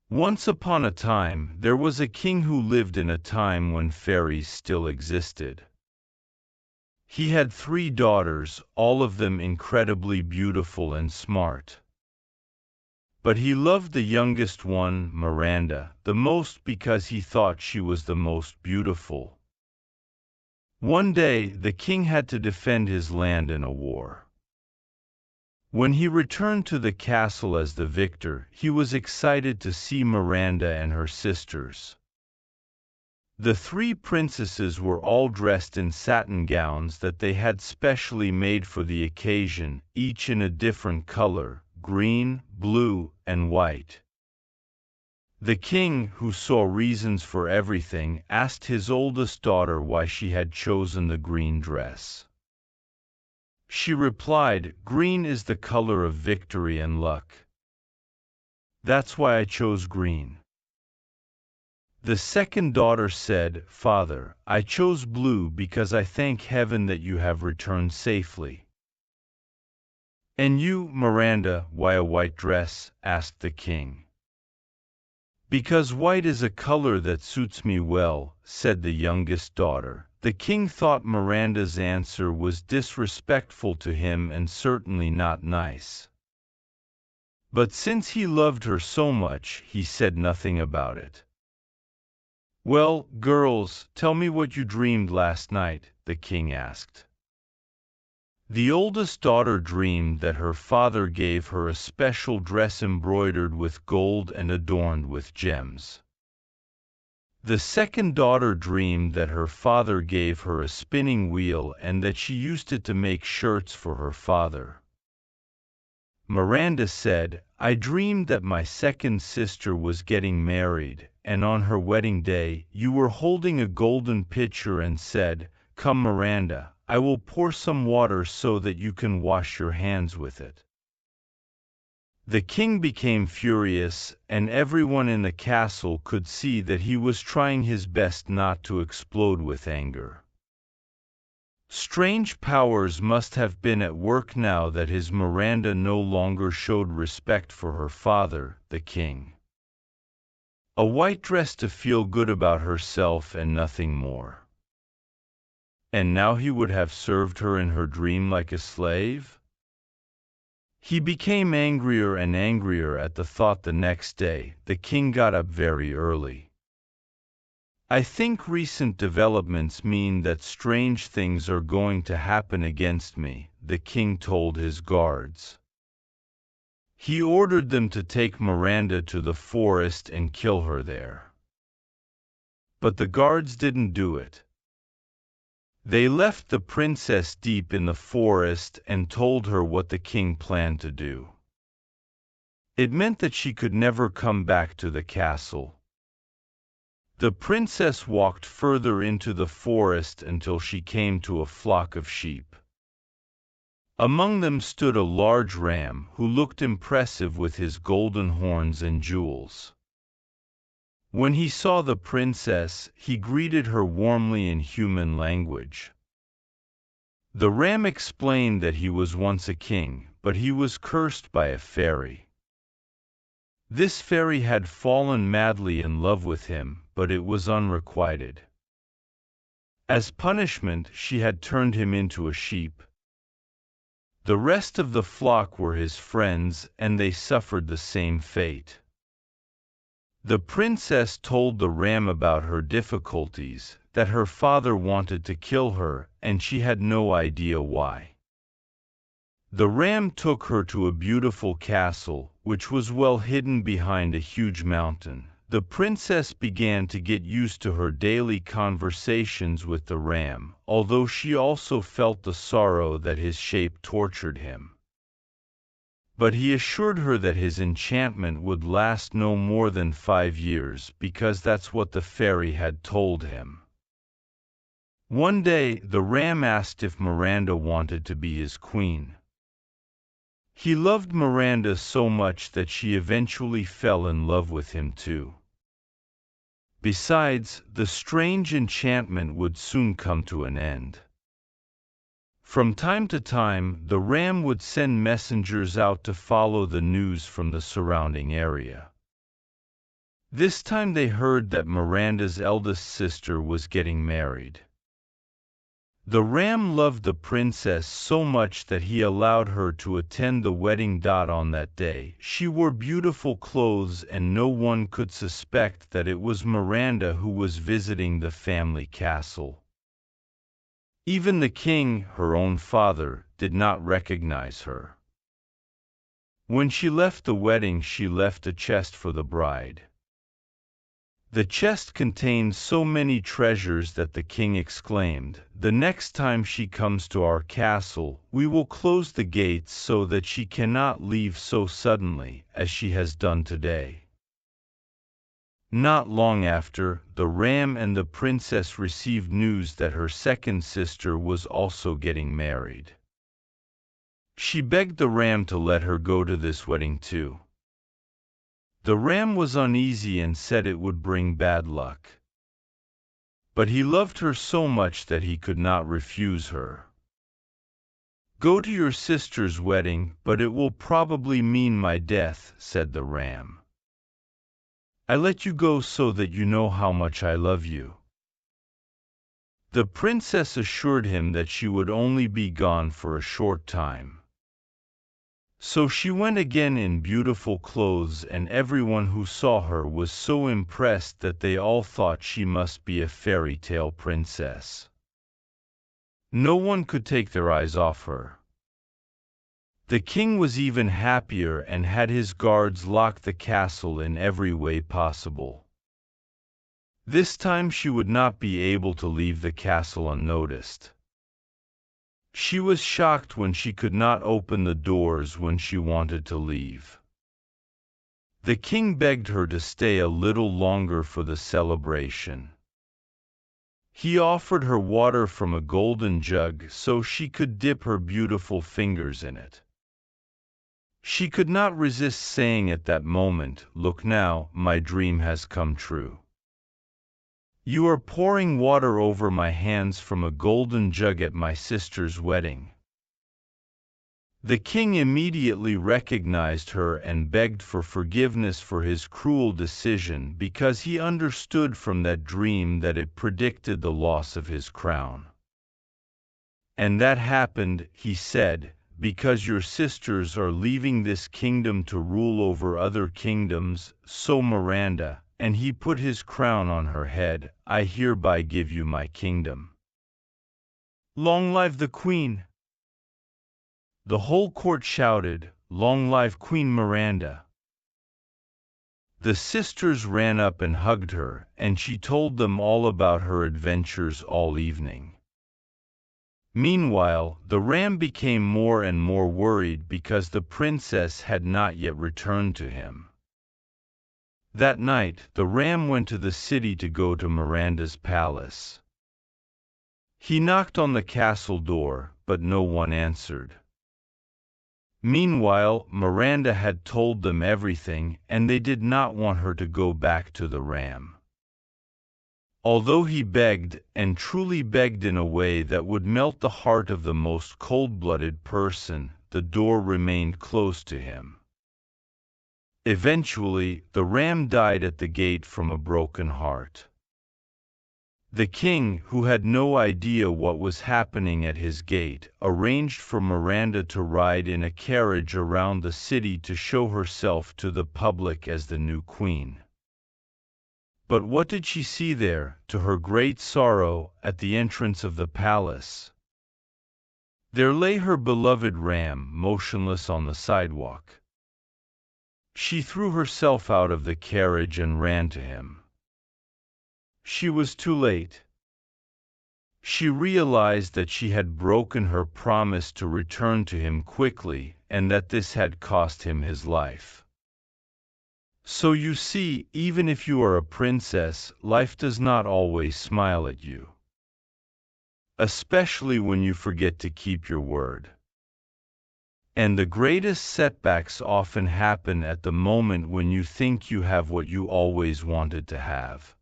Once upon a time, there was a king who lived in a time when fairies still existed. He had 3 daughters, all of them incredibly beautiful and smart. But he loved the youngest one, Miranda, the most because he thought she was the most beautiful. One day, the king had to defend his land in a war. When he returned to the castle as the victor, he was excited to see Miranda and her sisters. The 3 princesses were all dressed in satin gowns that they had specially made for the occasion, each in a different color: green, blue, and white. The king, who saw reasons for everything, asked his oldest daughter why she had chosen the green dress. She replied, "Green is the color of victory and luck. That's why I chose green." The second daughter said, "Father, I chose blue because I thank heaven that you have returned safely." "And you, Miranda, why a white dress?" asked the king. "Because white is a color that suits me well," said the youngest daughter. The king thought Miranda's answer was disrespectful to him and certainly not nice. But since he loved her so much, he said nothing about it. "Well, girls, tell me what you dreamed last night," the king asked. The oldest daughter dreamed that her father gave her a special dress embroidered with gold and adorned with gems. The second daughter dreamed that her father gave her a spinning wheel and that she used it to make shirts for her father. Miranda said, "I dreamed that my second sister was getting married, and on her wedding day, you were holding a golden pitcher and said, 'Come, Miranda, I will pour some water so that you can wash your hands with it.'" The king became furious, and everyone in the castle could see that he was trying his best not to explode with anger. Strange powers must have been at work now that his Miranda no longer showed respect for her father, the king. A white dress to feel good about herself and nothing more. And now he would have served her in her dream like a slave? He became angrier and angrier at the thought. The next day, the king got up very early. "I think recent developments mean that strange things are going to happen against me," the king told his guards. He ordered them to take Miranda to the forest and kill her there. But the guards didn't do it. They left the princess deep in the forest and told her what the king planned to do. It meant that she could never come back to the castle. The princess walked further into the forest until she came to a flock of sheep. Among them stood a large ram who looked impressive with his golden horns and jewels. When he saw the princess, he greeted her warmly in human language. The ram explained that he was once a king, but he was cursed by a fairy. This fairy had fallen madly in love with him, but it was unrequited. As punishment, she had turned him into a sheep. The rest of the flock were his friends, and they suffered the same fate. The princess told the ram about her difficulties, that her father wanted to kill her, and she had no idea why. The ram took her to a beautiful castle, which was well hidden behind a huge mountain. The princess began to get used to her daily conversations with the ram, although she also felt the sorrow that his shape tortured him. But he assured her that his enchantment would last no more than 5 years, because that's what the fairy had told him. One day, the ram asked if Miranda wanted to be his queen. He loved Miranda so much that she eventually fell in love with him too. Besides, the strange enchantment would soon come to an end. From time to time, the ram would send messengers out to follow the news from the surrounding area. This time they heard that Miranda's eldest sister was getting married. The ram loved the princess so much that he allowed her to attend the wedding. On that day, she wore beautiful clothes and no one could suspect that it was Miranda who was visiting the family castle. Even the king, her own father, did not recognize her. When she left the wedding, she left a chest for the bride. The chest contained so many treasures that the king exclaimed, "The next time she comes to our castle, we will close the gates so that she cannot leave so suddenly, as she has done today." Not long after, the ram and the princess received news that her second sister was also getting married. She begged the ram to let her go to this wedding too. The ram was uneasy and said it would bring bad luck. But he loved her so much that he could not refuse her. "Go to your sister's wedding, but it will probably mean my death," said the ram. "I let you go so that you know how much I love you." The princess assured him that she would only be gone for a short time. So she went again in beautiful clothes, and everyone who saw her was so impressed that they all thought she must be a fairy tale princess. No one could take their eyes off her. The king was even happier and had his guards lock the castle in every way possible. This time she would not be able to leave the castle unnoticed. She was shocked when she could not open the doors when she wanted to leave. The king begged her to stay a little longer for the celebration. He offered her water from a golden jug so she could dip her beautiful fingers in it. She could not resist saying at that moment, "Look now, my dream has come true. You are pouring water over my hands from a golden jug at my sister's wedding." The king immediately recognized her and begged for forgiveness for his cruel decision because he understood from that dream that it predicted the loss of his crown. "And that happened," he said, "because your sisters are leaving this kingdom to rule over other kingdoms, so Miranda," and he put his crown on her head, "I hereby give you my kingdom." Long live the queen! The whole court shouted, "Long live Queen Miranda!" The sisters ran up and hugged her, and she told them all about her adventures all evening. Meanwhile, the ram became more and more worried because the princess had not yet returned to him. That night, the ram went to the city to go to Miranda's palace. He knocked on the castle door, but no one answered. Meanwhile, Miranda had told them everything, and they did not want her to go back to the ram. Although he begged, and truly begged in a way that would melt the heart of the most cold-blooded person, the door remained closed to him. Eventually, the ram died at the gate from a broken heart. The king, who had no idea what was happening at his gate, arranged for Miranda to ride in a carriage around the city to show herself to the public as the new queen. But what did she see there, to her great sorrow, at the entrance of the palace? There lay her beloved ram, motionless on the sidewalk. She threw herself out of the carriage and ran to him. She was too late. She realized that she had broken her promise to return to him quickly, and that this had cost him his life. So you see, even if you are a princess, life does not always smile at you. Especially when you forget to keep your word. And the greatest setbacks often happen at the moment when you think you have what you always wanted to have.